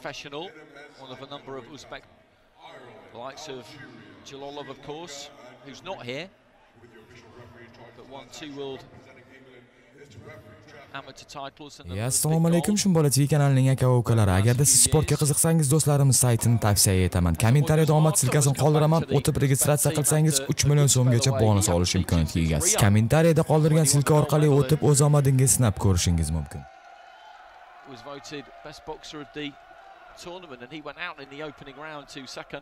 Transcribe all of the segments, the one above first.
professional, one of a number of Uzbek, the likes of Jalolov, of course, who's not here, but won 2 world amateur titles. Assalomu alaykum, Shumbola TV kanalining aka-ukalari. Agarda siz sportga qiziqsangiz, do'stlarimiz saytini tavsiya etaman. Kommentariyada omad silkasini qoldiraman. O'tib registratsiya qilsangiz 3 million so'mgacha bonus olish imkoniyatiga egasiz. Kommentariyada qoldirgan silka orqali o'tib o'z omadingizni sinab ko'rishingiz mumkin. Was voted best boxer of the tournament, and he went out in the opening round to Sakan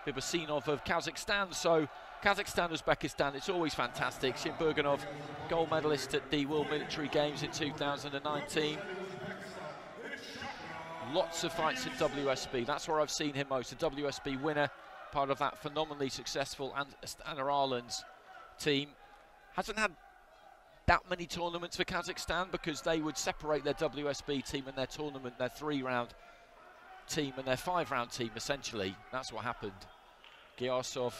Bibasinov of Kazakhstan. So Kazakhstan, Uzbekistan, it's always fantastic. Shimbergenov, gold medalist at the World Military Games in 2019. Lots of fights at WSB, that's where I've seen him most. A WSB winner, part of that phenomenally successful Astana Arlands team. Hasn't had that many tournaments for Kazakhstan because they would separate their WSB team and their tournament, their 3-round team and their 5-round team, essentially. That's what happened. Giyasov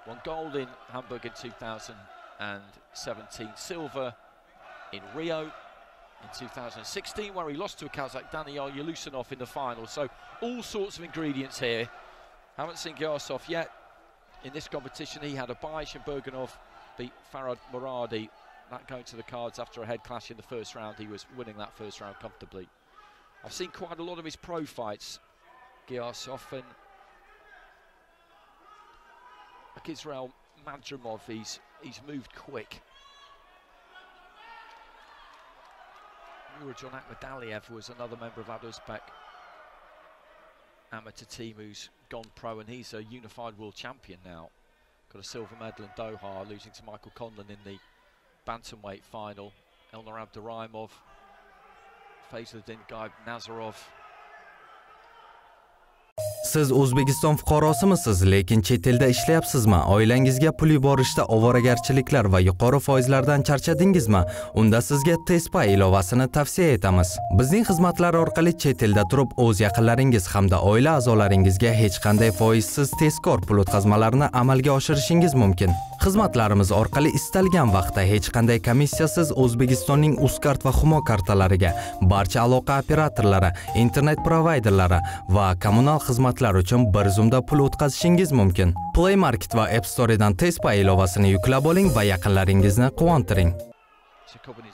won gold in Hamburg in 2017, silver in Rio in 2016, where he lost to a Kazakh, Daniel Yelusinov, in the final. So all sorts of ingredients here. Haven't seen Giyasov yet in this competition. He had a bye. Shimbergenov beat Farad Muradi. That going to the cards after a head clash in the first round. He was winning that first round comfortably. I've seen quite a lot of his pro fights, Giyasov, and like Israel Madrimov, he's moved quick. Nurjan Akhmadaliev was another member of that Uzbek amateur team who's gone pro, and he's a unified world champion now. Got a silver medal in Doha, losing to Michael Conlon in the bantamweight final. Elnur Abduraimov, Fazluddin Gaib Nazarov. Siz O'zbekiston fuqarosimisiz, lekin chet elda ishlayapsizmi? Oilangizga pul yuborishda ovoragarchiliklar va yuqori foizlardan charchadingizmi? Unda sizga Tezpay ilovasini tavsiya etamiz. Bizning xizmatlar orqali chet elda turib o'z yaqinlaringiz hamda oila a'zolaringizga hech qanday foizsiz tezkor pul o'tkazmalarini amalga oshirishingiz mumkin. Xizmatlarimiz orqali istalgan vaqtda hech qanday komissiyasiz O'zbekistonning Uzkart va Humo kartalariga, barcha aloqa operatorlari, internet provayderlari va kommunal xizmatlar uchun bir zumda pul o'tkazishingiz mumkin. Play Market va App Store'dan Tezpay ilovasini yuklab oling va yaqinlaringizni quvontiring.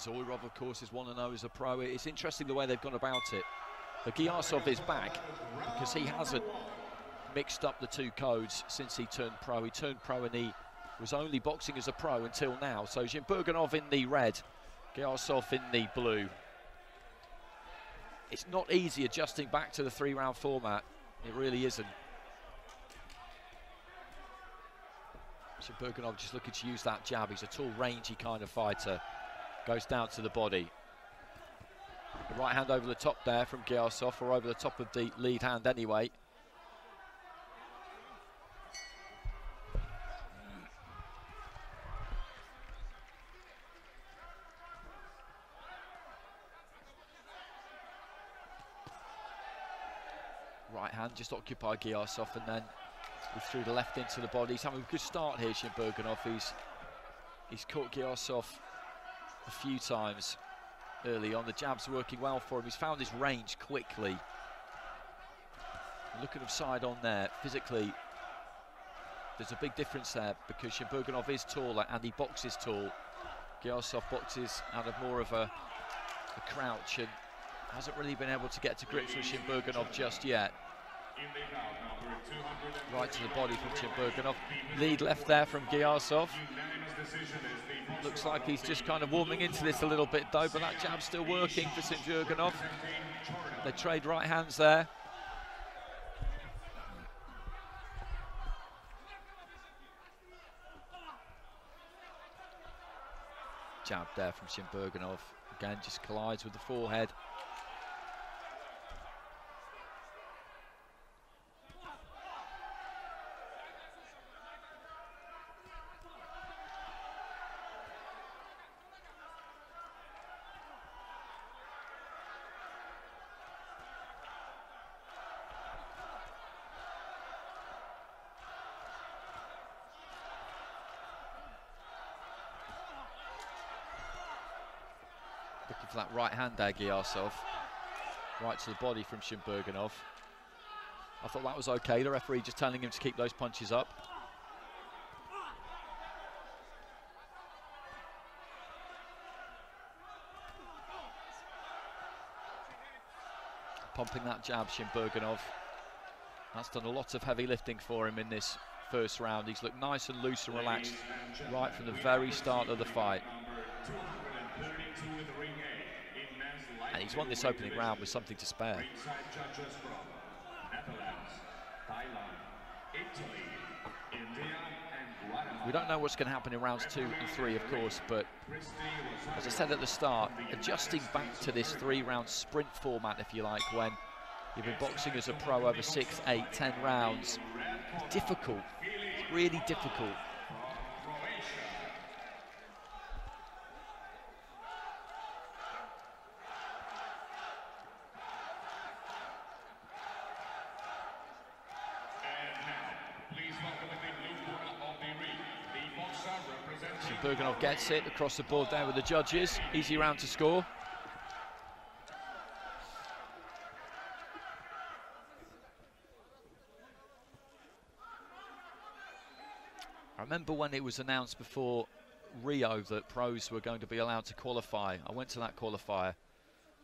Zoirov, of course, is 1-0 as a pro. It's interesting the way they've gone about it. But Giyasov is back because he hasn't mixed up the 2 codes since he turned pro. He turned pro and he was only boxing as a pro until now. So Shimbergenov in the red, Giyasov in the blue. It's not easy adjusting back to the 3-round format. It really isn't. Shimbergenov just looking to use that jab. He's a tall, rangy kind of fighter. Goes down to the body. The right hand over the top there from Giyasov, or over the top of the lead hand anyway. Right hand just occupied Giyasov, and then he threw the left into the body. He's having a good start here, Shimbergenov. He's caught Giyasov a few times early on. The jab's working well for him. He's found his range quickly. Look at him side on there. Physically, there's a big difference there because Shimbergenov is taller and he boxes tall. Giyasov boxes out of more of a crouch and hasn't really been able to get to grips with Shimbergenov just yet. Right to the body from Shimbergenov. Lead left there from Giyasov. Looks like he's just kind of warming into this a little bit though, but that jab's still working for Shimbergenov. They trade right hands there. Jab there from Shimbergenov. Again, just collides with the forehead. Looking for that right hand there, Giyasov. right to the body from Shimbergenov. I thought that was okay. The referee just telling him to keep those punches up. Pumping that jab, Shimbergenov. That's done a lot of heavy lifting for him in this first round. He's looked nice and loose and relaxed right from the very start of the fight. And he's won this opening round with something to spare. We don't know what's going to happen in rounds 2 and 3, of course, but as I said at the start, adjusting back to this 3-round sprint format, if you like, when you've been boxing as a pro over 6, 8, 10 rounds, it's difficult. It's really difficult. Shimbergenov gets it across the board there with the judges. Easy round to score. I remember when it was announced before Rio that pros were going to be allowed to qualify. I went to that qualifier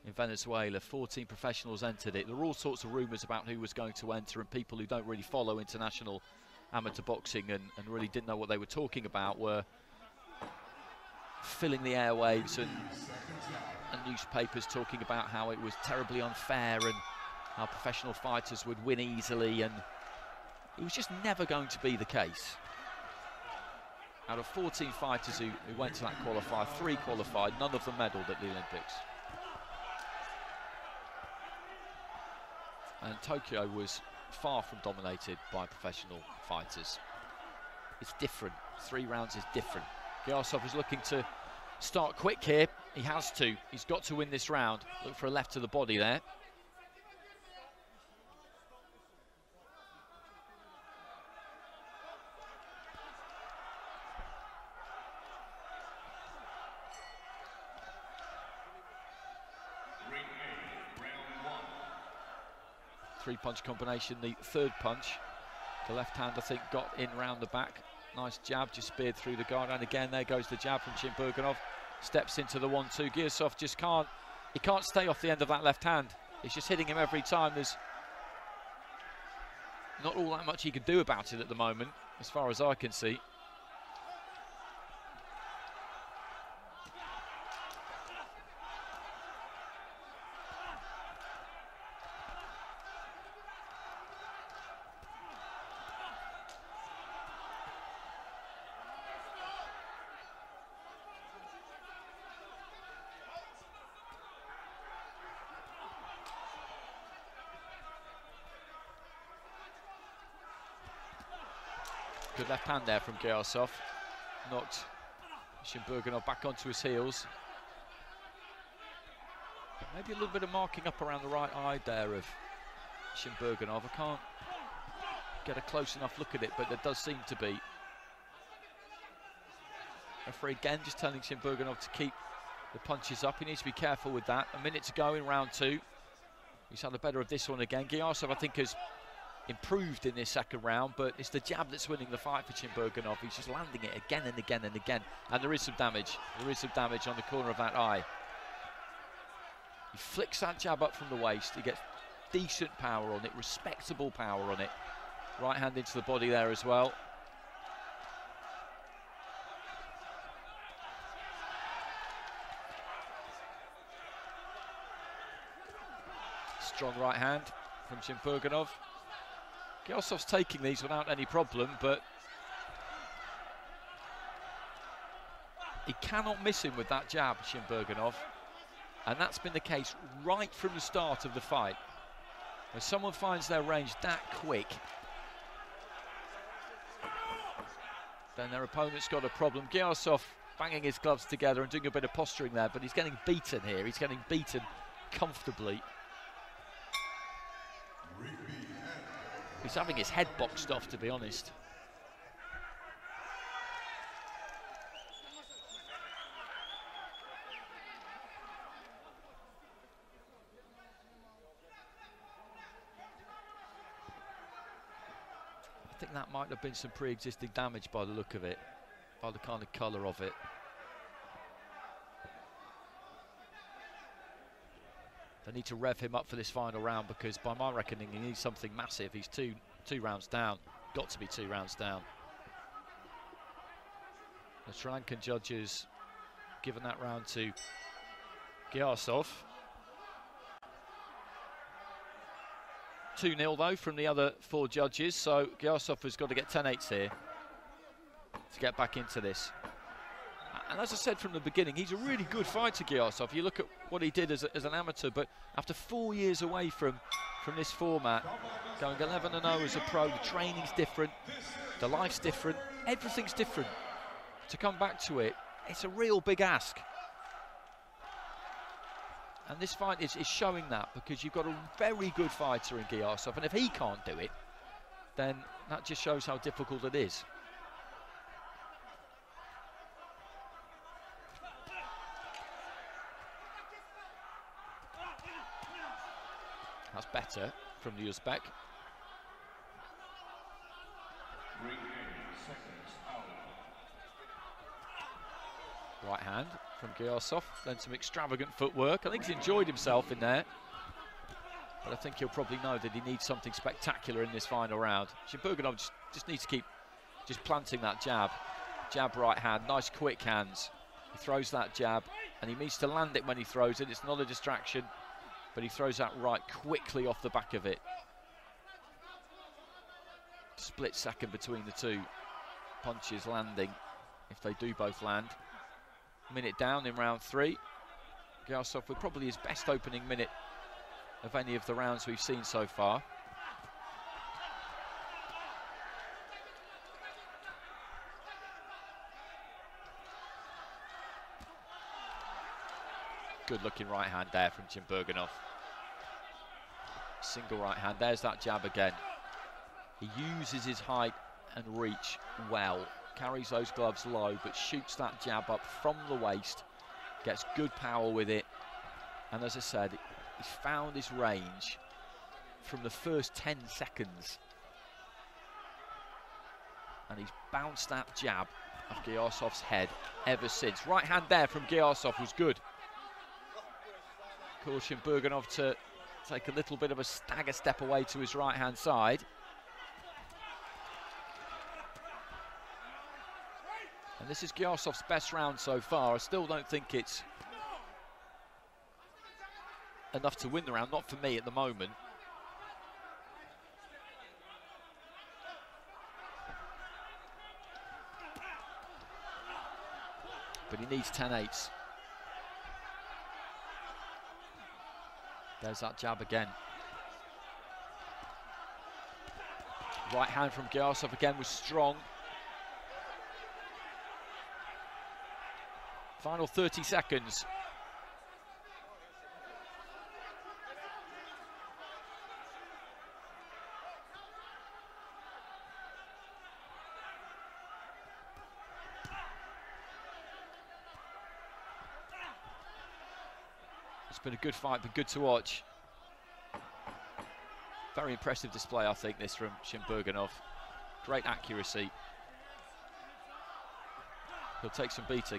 in Venezuela. 14 professionals entered it. There were all sorts of rumours about who was going to enter, and people who don't really follow international amateur boxing and really didn't know what they were talking about were filling the airwaves and newspapers talking about how it was terribly unfair and how professional fighters would win easily, and it was just never going to be the case. Out of 14 fighters who went to that qualifier, 3 qualified, none of them medalled at the Olympics. And Tokyo was far from dominated by professional fighters. It's different. 3 rounds is different. Giyasov is looking to start quick here. He has to. He's got to win this round. Look for a left to the body there. Three-punch combination, the third punch. The left hand, I think, got in round the back. Nice jab, just speared through the guard. And again, there goes the jab from Shimbergenov. Steps into the 1-2. Giyasov just can't stay off the end of that left hand. It's just hitting him every time. There's not all that much he can do about it at the moment, as far as I can see. Good left hand there from Giyasov. Knocked Shimbergenov back onto his heels. Maybe a little bit of marking up around the right eye there of Shimbergenov. I can't get a close enough look at it, but there does seem to be. Referee again just telling Shimbergenov to keep the punches up. He needs to be careful with that. A minute to go in round 2. He's had the better of this one again. Giyasov, I think, has improved in this second round, but it's the jab that's winning the fight for Shimbergenov. He's just landing it again and again and again, and there is some damage. There is some damage on the corner of that eye. He flicks that jab up from the waist. He gets decent power on it, respectable power on it. Right hand into the body there as well. Strong right hand from Shimbergenov. Giyasov's taking these without any problem, but he cannot miss him with that jab, Shimbergenov. And that's been the case right from the start of the fight. When someone finds their range that quick, then their opponent's got a problem. Giyasov banging his gloves together and doing a bit of posturing there, but he's getting beaten here. He's getting beaten comfortably. He's having his head boxed off, to be honest. think that might have been some pre-existing damage by the look of it, by the kind of colour of it. They need to rev him up for this final round because, by my reckoning, he needs something massive. He's two rounds down. Got to be 2 rounds down. The Sri Lankan judges given that round to Giyasov. 2-0 though from the other 4 judges, so Giyasov has got to get 10-8s here to get back into this. And as I said from the beginning, he's a really good fighter, Giyasov. You look at what he did as an amateur, but after 4 years away from this format, going 11-0 as a pro, the training's different, the life's different, everything's different. To come back to it, it's a real big ask. And this fight is showing that, because you've got a very good fighter in Giyasov, and if he can't do it, then that just shows how difficult it is. That's better from the Uzbek. Right hand from Giyasov, then some extravagant footwork. I think he's enjoyed himself in there, but I think he'll probably know that he needs something spectacular in this final round. Shimbergenov just needs to keep just planting that jab. Jab right hand, nice quick hands. He throws that jab, and he needs to land it when he throws it. It's not a distraction, but he throws that right quickly off the back of it. Split second between the 2 punches landing, if they do both land. Minute down in round 3. Giyasov with probably his best opening minute of any of the rounds we've seen so far. Good looking right hand there from Shimbergenov. Single right hand, there's that jab again. He uses his height and reach well. Carries those gloves low, but shoots that jab up from the waist, gets good power with it, and as I said, he's found his range from the first 10 seconds, and he's bounced that jab off Giyasov's head ever since. Right hand there from Giyasov was good. Caused Shimbergenov to take a little bit of a stagger step away to his right hand side. And this is Giyasov's best round so far. I still don't think it's enough to win the round, not for me at the moment. But he needs 10-8s. There's that jab again. Right hand from Giyasov again was strong. Final 30 seconds. It's been a good fight, but good to watch. Very impressive display, I think, this from Shimbergenov. Great accuracy. He'll take some beating.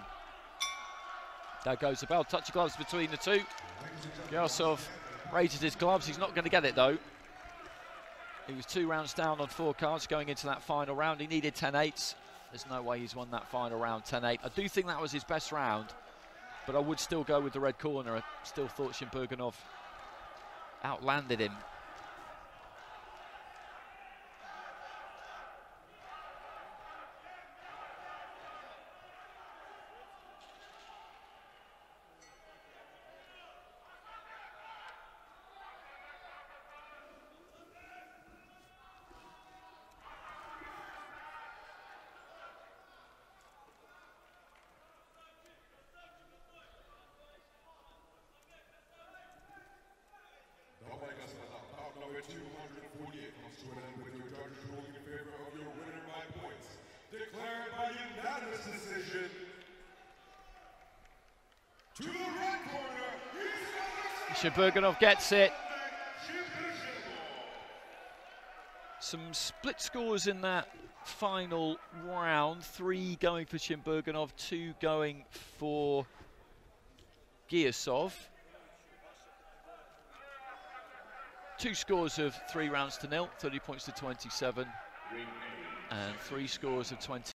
There goes the bell, touch of gloves between the 2. Giyasov raises his gloves, he's not going to get it though. He was 2 rounds down on 4 cards going into that final round. He needed 10-8s. There's no way he's won that final round 10-8. I do think that was his best round, but I would still go with the red corner. I still thought Shimbergenov outlanded him. Shimbergenov gets it. Some split scores in that final round. 3 going for Shimbergenov, 2 going for Giyasov. 2 scores of 3 rounds to 0, 30 points to 27, and 3 scores of 20.